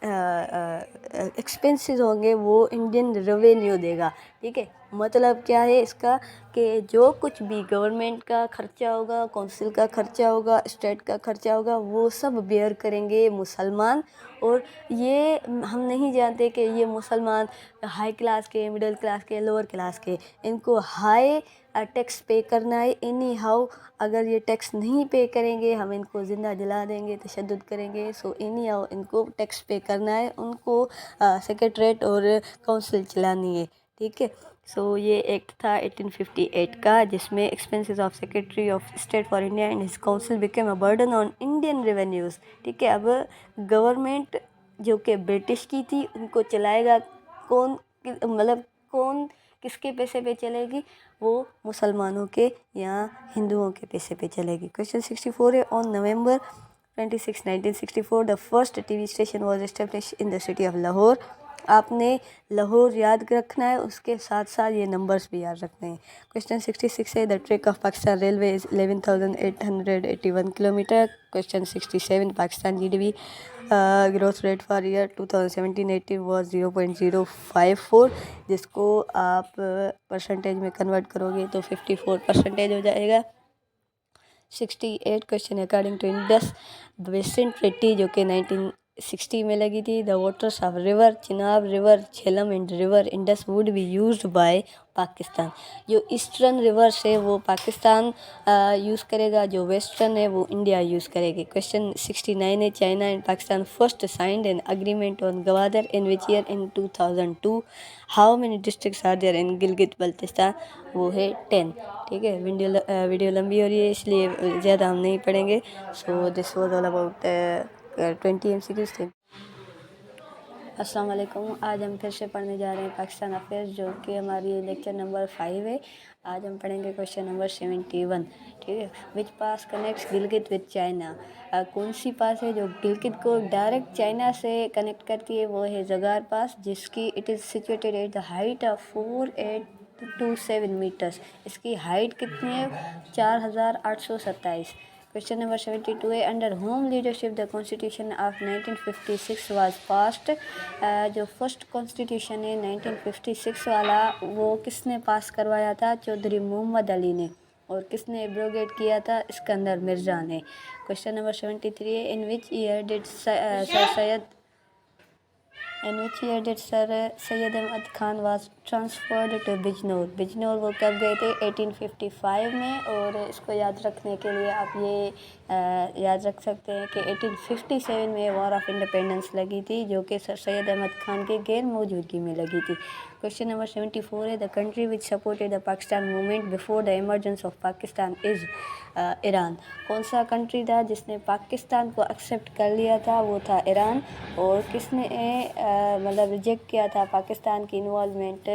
एक्सपेंसेस होंगे वो इंडियन रेवेन्यू देगा। ठीक है, मतलब क्या है इसका कि जो कुछ भी गवर्नमेंट का खर्चा होगा, काउंसिल का खर्चा होगा, स्टेट का खर्चा होगा, वो सब बेयर करेंगे मुसलमान। और ये हम नहीं जानते कि ये मुसलमान हाई क्लास के, मिडिल क्लास के, लोअर क्लास के, इनको हाई टैक्स पे करना है एनी हाउ। अगर ये टैक्स नहीं पे करेंगे हम इनको ज़िंदा जला देंगे, तशद्दुद करेंगे। सो एनी हाउ इनको टैक्स पे करना है, उनको सेक्रेटरेट और काउंसिल चलानी है। ठीक है, सो ये एक्ट था 1858 का, जिसमें expenses of secretary of state for India and his council became a burden on Indian revenues. ठीक है, अब गवर्नमेंट जो कि ब्रिटिश की थी उनको चलाएगा कौन, मतलब कौन किसके पैसे पे चलेगी, वो मुसलमानों के या हिंदुओं के पैसे पे चलेगी। क्वेश्चन 64 है, on November 26 1964 the first TV station was establish in the city of Lahore. आपने लाहौर याद रखना है, उसके साथ साथ ये नंबर्स भी याद रखने हैं। क्वेश्चन 66 है, the track of Pakistan railway is 11,881 kilometre. Question 67, Pakistan GDP growth rate for year 2017-18 was 0.054, जिसको आप परसेंटेज में कन्वर्ट करोगे तो 54% हो जाएगा। 68 question, according to Indus basin treaty जो कि 1960 में लगी थी, the waters of river Chenab, river Jhelum and river Indus would be used by Pakistan. जो ईस्टर्न रिवर्स है वो पाकिस्तान यूज़ करेगा, जो वेस्टर्न है वो इंडिया यूज़ करेगी। क्वेश्चन 69 है, China and Pakistan first signed an agreement on Gwadar in which year, in 2002। How many districts are there in Gilgit Baltistan, वो है 10। ठीक है, वीडियो लंबी हो रही है इसलिए ज़्यादा हम नहीं पढ़ेंगे। So this was all about 20 MCQs थे। अस्सलाम वालेकुम, आज हम फिर से पढ़ने जा रहे हैं पाकिस्तान अफेयर्स, जो कि हमारी लेक्चर नंबर 5 है। आज हम पढ़ेंगे क्वेश्चन नंबर 71। ठीक है, विच पास कनेक्ट्स गिलगित विद चाइना। कौन सी पास है जो गिलगित को डायरेक्ट चाइना से कनेक्ट करती है, वो है जगार पास, जिसकी it is situated at the height of 4827 metres. इसकी हाइट कितनी है, 4827। क्वेश्चन नंबर 72 है, under home leadership the constitution of 1956 was passed. जो फर्स्ट कॉन्स्टिट्यूशन है 1956 वाला, वो किसने पास करवाया था, चौधरी मोहम्मद अली ने। और किसने एब्रोगेट किया था, सिकंदर मिर्ज़ा ने। क्वेश्चन नंबर 73 है, in which year did sir Syed Ahmad Khan was transferred to Bijnor. Bijnor वो कब गए थे, 1855 में। और इसको याद रखने के लिए आप ये याद रख सकते हैं कि 1857 में वॉर ऑफ इंडिपेंडेंस लगी थी, जो कि सर सैयद अहमद खान के गैर मौजूदगी में लगी थी। क्वेश्चन नंबर 74 है, the country which supported the Pakistan movement before the emergence of Pakistan is Iran. कौन सा कंट्री था जिसने पाकिस्तान को एक्सेप्ट कर लिया था, वो था ईरान। और किसने मतलब रिजेक्ट किया था पाकिस्तान की इन्वॉल्वमेंट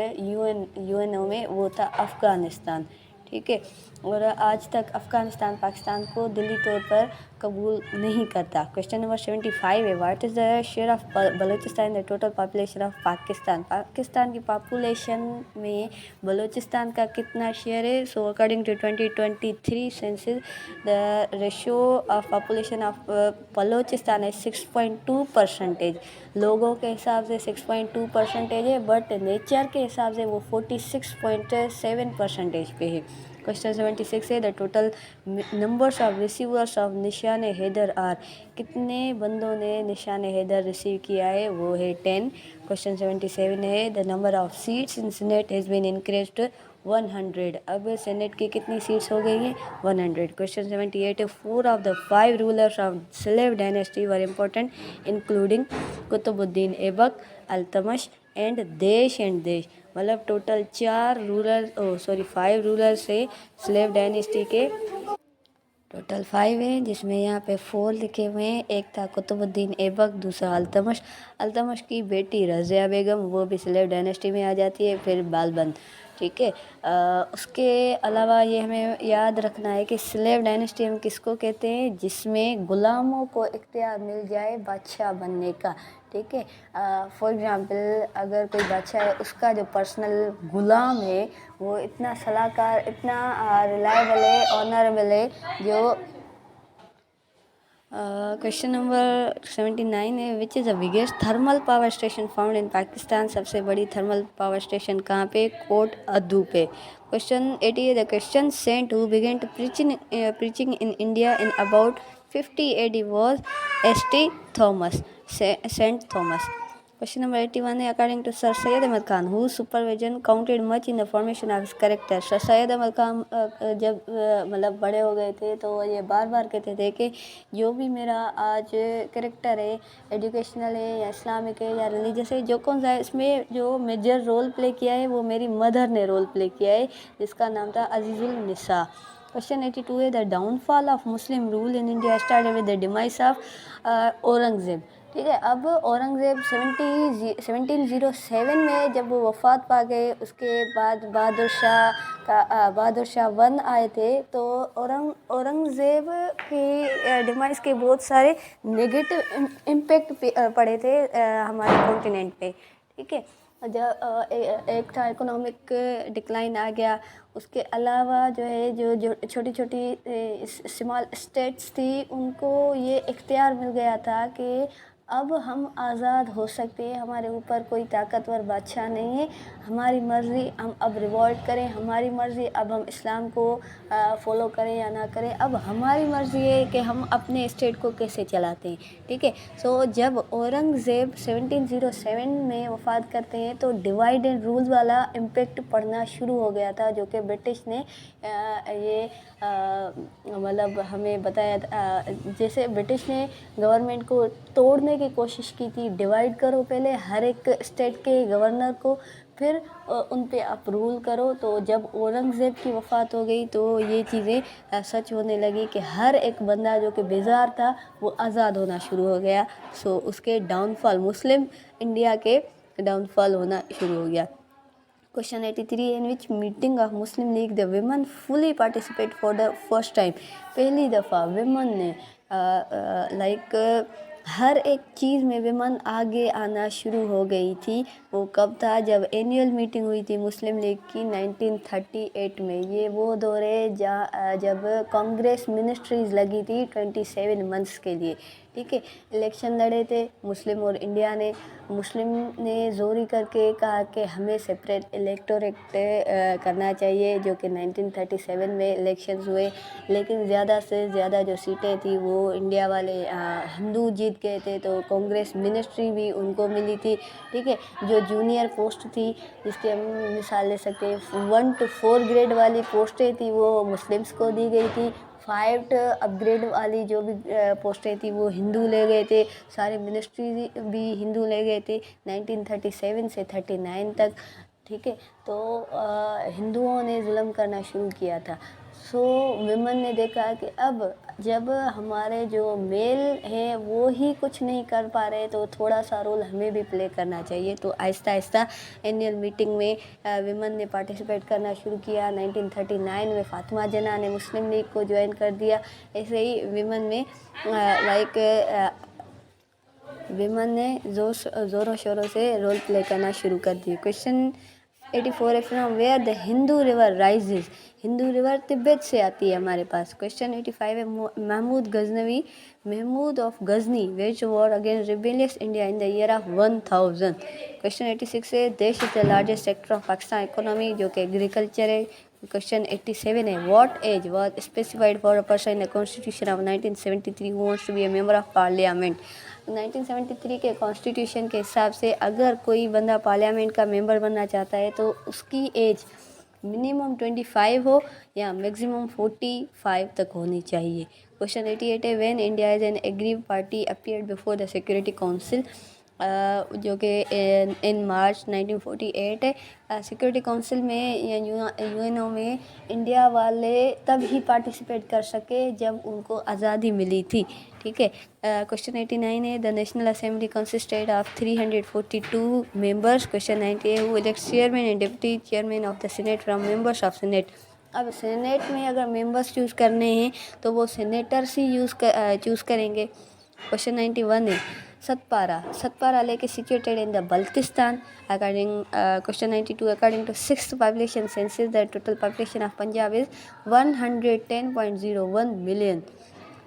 यूएनओ में, वो था अफ़गानिस्तान। ठीक है, और आज तक अफ़गानिस्तान पाकिस्तान को दिली तौर पर कबूल नहीं करता। क्वेश्चन नंबर 75 है, what is the share of Balochistan the total population of Pakistan. Pakistan की पॉपुलेशन में बलूचिस्तान का कितना शेयर है। So according to 2023 census the ratio of population of Balochistan है 6.2%। लोगों के हिसाब से 6.2% है, बट नेचर के हिसाब से वो 46.7% पे है। क्वेश्चन 76 है, the total numbers of receivers of Nishan Haider are. कितने बंदों ने निशान हैदर रिसीव किया है, वो है 10। क्वेश्चन 77 है, the number of seats in senate has been increase to 100। अब सेनेट की कितनी सीट्स हो गई हैं, 100। क्वेश्चन 78 है, 4 of the 5 rulers of slave dynasty were important including Qutbuddin Aibak, Altamash and देश। मतलब टोटल 5 रूलर से स्लेव डायनेस्टी के, टोटल 5 है, जिसमें यहाँ पे 4 लिखे हुए हैं। एक था कुतुबुद्दीन ऐबक, दूसरा अल्तमश। अल्तमश की बेटी रज़िया बेगम, वो भी स्लेव डायनेस्टी में आ जाती है। फिर बालबंद। ठीक है, उसके अलावा ये हमें याद रखना है कि स्लेव डायनेस्टी हम किसको कहते हैं, जिसमें ग़ुलामों को इख्तियार मिल जाए बादशाह बनने का। ठीक है, फॉर एग्ज़ाम्पल अगर कोई बादशाह है, उसका जो पर्सनल ग़ुलाम है वो इतना सलाहकार, इतना रिलायबल है, ऑनरेबल है, जो क्वेश्चन नंबर 79 है, which is the biggest thermal power station found in Pakistan. सबसे बड़ी थर्मल पावर स्टेशन कहाँ पे? कोट अद्दू पे। क्वेश्चन 80 है, the Christian saint who began to preaching in India in about 50 AD was S.T. Thomas, Saint Thomas. Question number 81 है, according to Sir Syed Ahmad Khan, whose supervision counted much in the formation of his character. Sir Syed Ahmad Khan जब मतलब बड़े हो गए थे तो ये बार बार कहते थे कि जो भी मेरा आज करेक्टर है, एजुकेशनल है या इस्लामिक है या रिलीजियस है, जो कौन सा है, इसमें जो मेजर रोल प्ले किया है वो मेरी मदर ने रोल प्ले किया है, जिसका नाम था अजीज़ुल निसा। क्वेश्चन 82 है, the downfall of Muslim rule in India started with the demise of Aurangzeb. ठीक है, अब औरंगज़ेब 1707 में जब वो वफ़ात पा गए, उसके बाद बहादुर शाह वन आए थे, तो औरंगज़ेब की डिमाइस के बहुत सारे नेगेटिव इम्पेक्ट पड़े थे हमारे कॉन्टिनेंट पे। ठीक है, जब एक था इकोनॉमिक डिक्लाइन आ गया, उसके अलावा जो है जो छोटी छोटी स्मॉल स्टेट्स थी उनको ये इख्तियार मिल गया था कि अब हम आज़ाद हो सकते हैं, हमारे ऊपर कोई ताकतवर बादशाह नहीं है, हमारी मर्ज़ी हम अब रिवॉल्ट करें, हमारी मर्ज़ी अब हम इस्लाम को फॉलो करें या ना करें, अब हमारी मर्ज़ी है कि हम अपने स्टेट को कैसे चलाते हैं। ठीक है, सो जब औरंगज़ेब 1707 में वफ़ात करते हैं तो डिवाइड एंड रूल वाला इम्पेक्ट पड़ना शुरू हो गया था, जो कि ब्रिटिश ने ये मतलब हमें बताया। जैसे ब्रिटिश ने गवर्नमेंट को तोड़ने की कोशिश की थी, डिवाइड करो पहले हर एक स्टेट के गवर्नर को, फिर उन पे आप रूल करो। तो जब औरंगज़ेब की वफ़ात हो गई तो ये चीज़ें सच होने लगी कि हर एक बंदा जो कि बेजार था वो आज़ाद होना शुरू हो गया। सो उसके डाउनफॉल, मुस्लिम इंडिया के डाउनफॉल होना शुरू हो गया। Question 83, in which meeting of Muslim League the women fully participate for the first time. पहली दफ़ा विमन ने हर एक चीज़ में विमन आगे आना शुरू हो गई थी। वो कब था? जब एनुअल मीटिंग हुई थी मुस्लिम लीग की 1938 में। ये वो दौर है जब कांग्रेस मिनिस्ट्रीज़ लगी थी 27 मंथ्स के लिए। ठीक है, इलेक्शन लड़े थे मुस्लिम और इंडिया ने। मुस्लिम ने जोरी करके कहा कि हमें सेपरेट इलेक्टोरेट करना चाहिए, जो कि 1937 में इलेक्शंस हुए, लेकिन ज़्यादा से ज़्यादा जो सीटें थी वो इंडिया वाले हिंदू जीत गए थे, तो कांग्रेस मिनिस्ट्री भी उनको मिली थी। ठीक है, जो जूनियर पोस्ट थी, जिसकी हम मिसाल ले सकते हैं 1 to 4 ग्रेड वाली पोस्टें थी वो मुस्लिम्स को दी गई थी। 5 अपग्रेड वाली जो भी पोस्टें थी वो हिंदू ले गए थे, सारे मिनिस्ट्री भी हिंदू ले गए थे 1937 से 39 तक। ठीक है, तो हिंदुओं ने जुल्म करना शुरू किया था। सो विमन ने देखा कि अब जब हमारे जो मेल हैं वो ही कुछ नहीं कर पा रहे, तो थोड़ा सा रोल हमें भी प्ले करना चाहिए। तो आहिस्ता आहिस्ता एनुअल मीटिंग में विमन ने पार्टिसिपेट करना शुरू किया। 1939 में फातिमा जना ने मुस्लिम लीग को ज्वाइन कर दिया। ऐसे ही विमन में विमन ने ज़ोरों शोरों से रोल प्ले करना शुरू कर दिया। क्वेश्चन 84 है, from where the Indus river rises. Indus river Tibet से आती है हमारे पास। क्वेश्चन 85 है, Mahmud of Ghazni wages war against rebellious India in the year of 1000। Question 86 है, देश is the largest sector of Pakistan economy, जो कि एग्रीकल्चर है। क्वेश्चन 87 है, what age was specified for a person in the constitution of 1973 who wants to be a member of parliament. 1973 के constitution के हिसाब से अगर कोई बंदा पार्लियामेंट का मेंबर बनना चाहता है तो उसकी एज मिनिमम 25 हो या मैक्सिमम 45 तक होनी चाहिए। क्वेश्चन 88 है, when India is an aggrieve party appeared before the security council, जो कि इन मार्च 1948 है। सिक्योरिटी काउंसिल में या यूएनओ में इंडिया वाले तब ही पार्टिसिपेट कर सके जब उनको आज़ादी मिली थी। ठीक है, क्वेश्चन 89 है, the national assembly consisted of 342 members. Question 90 है, who elects chairman and deputy chairman of the senate from members of senate. अब सीनेट में अगर मेंबर्स चूज़ करने हैं तो वो सीनेटर्स ही चूज़ करेंगे। क्वेश्चन 91 है, Satpara lake situated in the Baltistan. Question 92, according to 6th population census the total population of Punjab is 110.01 million.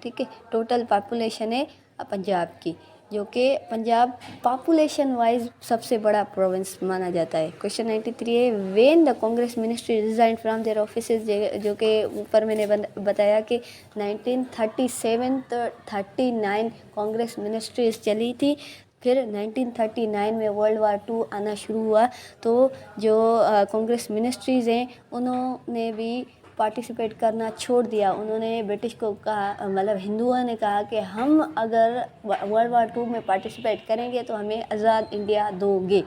ठीक है। टोटल पॉपुलेशन है पंजाब की, जो कि पंजाब पॉपुलेशन वाइज सबसे बड़ा प्रोविंस माना जाता है। क्वेश्चन 93 है, when the Congress ministry resign from their offices, जो कि ऊपर मैंने बताया कि 1937 तो 39 कांग्रेस मिनिस्ट्रीज चली थी। फिर 1939 में वर्ल्ड वार 2 आना शुरू हुआ, तो जो कांग्रेस मिनिस्ट्रीज़ हैं उन्होंने भी पार्टिसिपेट करना छोड़ दिया। उन्होंने ब्रिटिश को कहा, मतलब हिंदुओं ने कहा कि हम अगर वर्ल्ड वार 2 में पार्टिसिपेट करेंगे तो हमें आज़ाद इंडिया दोगे,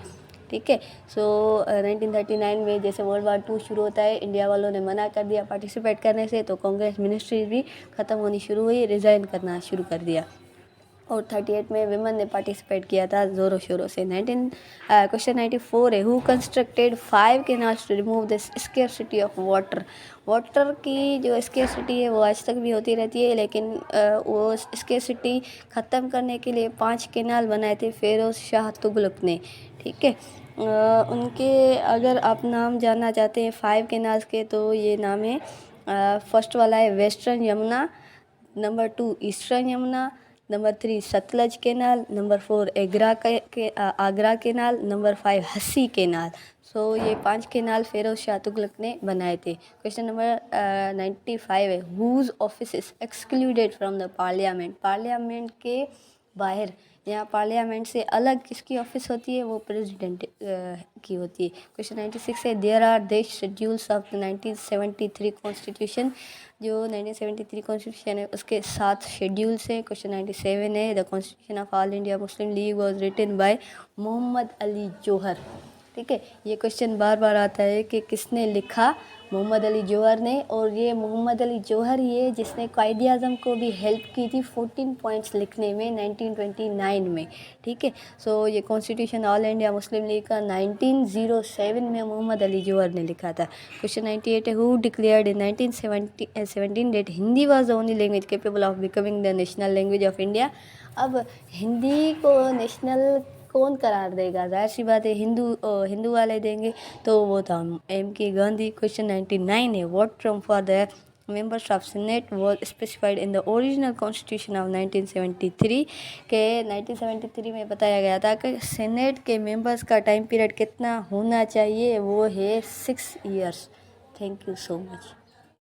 ठीक है। सो 1939 में जैसे वर्ल्ड वार 2 शुरू होता है, इंडिया वालों ने मना कर दिया पार्टिसिपेट करने से, तो कांग्रेस मिनिस्ट्रीज भी ख़त्म होनी शुरू हुई, रिज़ाइन करना शुरू कर दिया। और 38 में विमेन ने पार्टिसिपेट किया था ज़ोरों शोरों से। क्वेश्चन 94 है, who constructed 5 canals to remove this scarcity of water. Water की जो स्केर्सिटी है वो आज तक भी होती रहती है, लेकिन वो स्केर्सिटी ख़त्म करने के लिए 5 कैनाल बनाए थे फिरोज़ शाह तुगलक ने, ठीक है। उनके अगर आप नाम जानना चाहते हैं 5 कैनाल्स के, तो ये नाम है, फर्स्ट वाला है western Yamuna, number 2 eastern Yamuna, number 3 Sutlej canal, number 4 Agra canal, number 5 हसी कैनाल। सो ये 5 कैनाल फिरोज शाह तुगलक ने बनाए थे। क्वेश्चन नंबर 95 है, whose office is excluded from the parliament. Parliament के बाहर, यहाँ पार्लियामेंट से अलग किसकी ऑफिस होती है, वो प्रेसिडेंट की होती है। क्वेश्चन 96 है, देयर आर देश शेड्यूल्स ऑफ द 1973 कॉन्स्टिट्यूशन। जो 1973 कॉन्स्टिट्यूशन है उसके 7 शेड्यूल्स हैं। क्वेश्चन 97 है, the constitution of All India Muslim League was written by Mohammad Ali Jauhar, ठीक है। ये क्वेश्चन बार बार आता है कि किसने लिखा, मोहम्मद अली जौहर ने। और ये मोहम्मद अली जौहर ही है जिसने कायदे आज़म को भी हेल्प की थी 14 पॉइंट्स लिखने में 1929 में, ठीक है। सो ये constitution all India Muslim league का 1907 में मोहम्मद अली जौहर ने लिखा था। क्वेश्चन 98 है, who declared in 1917 that Hindi was the only language capable of becoming the national language of India. अब हिंदी को नेशनल कौन करार देगा, जाहिर सी बात है हिंदू वाले देंगे, तो वो था M.K. गांधी। क्वेश्चन 99 है, what term for the members of senate was specified in the original constitution of 1973 के 1973 में बताया गया था कि सीनेट के मेंबर्स का टाइम पीरियड कितना होना चाहिए, वो है 6 years. Thank you so much.